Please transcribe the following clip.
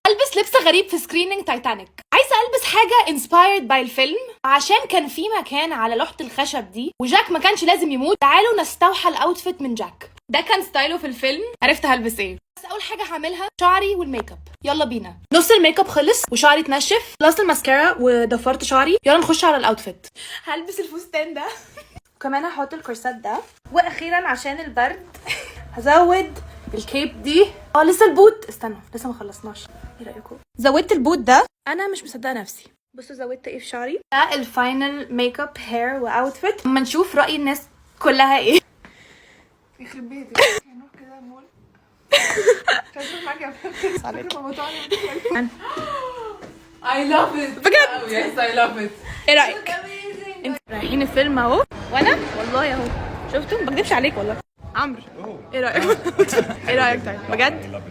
البس لبس غريب في سكريننج تايتانيك. عايزه البس حاجه انسبايرد باي الفيلم عشان كان في مكان على لوحه الخشب دي وجاك ما كانش لازم يموت. تعالوا نستوحى الاوتفيت من جاك. ده كان ستايله في الفيلم. عرفت هلبس ايه. بس اول حاجه هعملها شعري والميك اب. يلا بينا. نص الميك اب خلص وشعري اتنشف، خلصت الماسكارا وضفرت شعري. يلا نخش على الاوتفيت. هلبس الفستان ده وكمان هحط الكورسات ده، واخيرا عشان البرد هزود الكيب دي. لسه البوت، استنوا لسه ما خلصناش. ايه رايكم؟ زودت البوت ده. انا مش مصدقه نفسي. بصوا زودت ايه في شعري. ده الفاينل ميك اب هير واوتفيت. اما نشوف راي الناس كلها ايه. يخرب بيتك هنروح كده مول. مش عايزة معاك يا فندم. I love it بجد؟ yes I love it. ايه رايك؟ انت رايحين الفيلم اهو وانا والله اهو. شفتوا؟ ما بكدبش عليك والله. عمرو ايه رايك؟ ايه رايك؟ طيب بجد؟